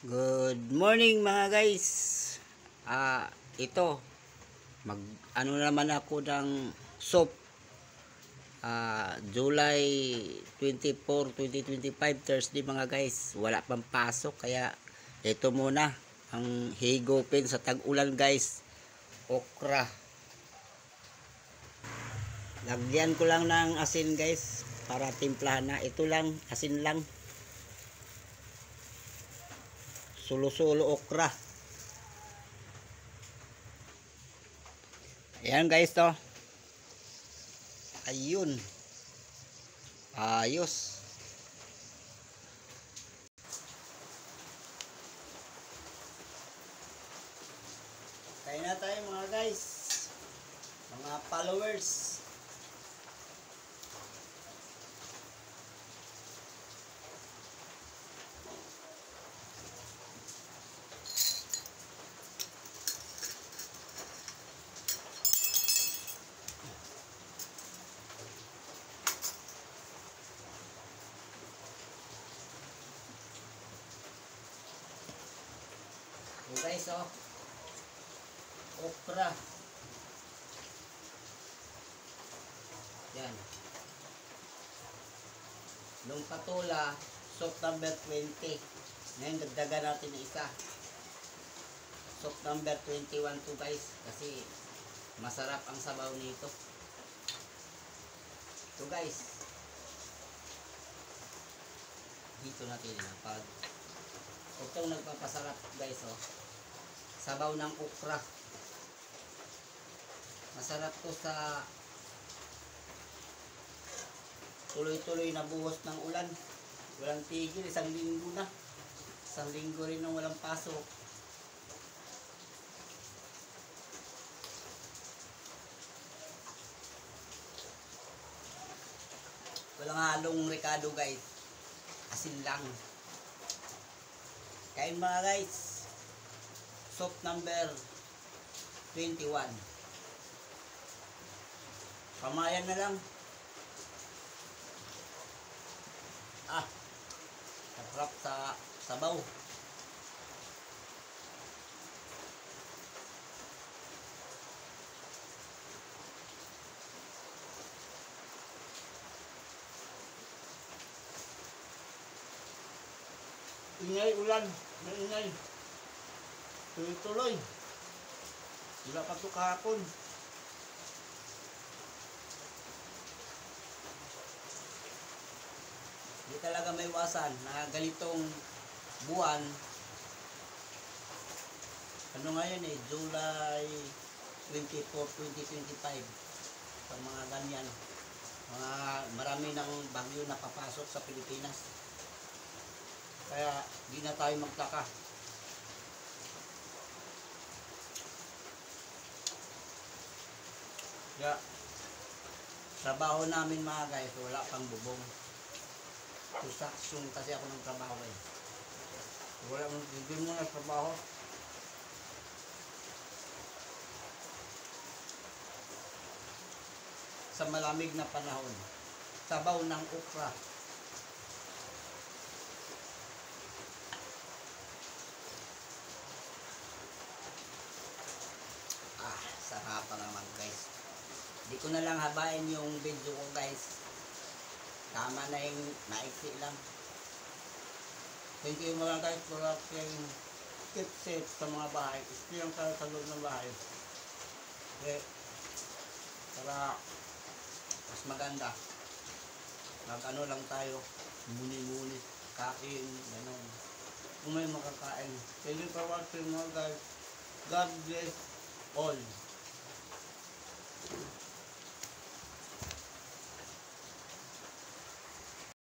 Good morning mga guys. Ito ano naman ako ng soap. July 24, 2025 Thursday mga guys. Wala pang pasok kaya ito muna ang higupin sa tag-ulan guys. Okra. Lagyan ko lang ng asin guys para timplahan na. Ito lang, asin lang. Sulo-sulo okra. Ayan guys to. Ayun. Ayos. Kain na tayo mga guys. Mga followers. Guys, okra. Yan. Nung patula, soap number 20. Ngayon, dagdagan natin na isa. Soap number 21 to guys. Kasi masarap ang sabaw nito. So guys, dito natin pag itong nagpapasarap guys, sabaw ng okra. Masarap to sa tuloy-tuloy na buhos ng ulan. Walang tigil, isang linggo na. Isang linggo rin nang walang pasok. Walang halong rekado guys. Asin lang. Kain mga guys. Soap number 21. Pamayan na lang. Sarap sa sabaw. Ingay ulan, maingay. Tuloy-tuloy. Wala pa ito kahapon. Hindi talaga may iwasan na ganitong buwan. Ano ngayon July 24, 2025. Sa mga ganyan. Marami ng bagyo na papasok sa Pilipinas. Kaya di na tayo magtaka. Kaya trabaho namin mga guys, wala pang bubong. Construction kasi ako ng trabaho wala mong hindi mo na trabaho. Sa malamig na panahon, sabaw ng okra. Sarap pa naman guys. Di ko na lang habain yung video ko guys. Tama na yung maiksi lang. Thank you mga guys for watching. Keep safe sa mga bahay. Stay lang tayo sa loob ng bahay. Okay. Para mas maganda. Mag-ano lang tayo. Muni-muni. Kain. Ganun. Kung may makakain. Thank you for watching mga guys. God bless all.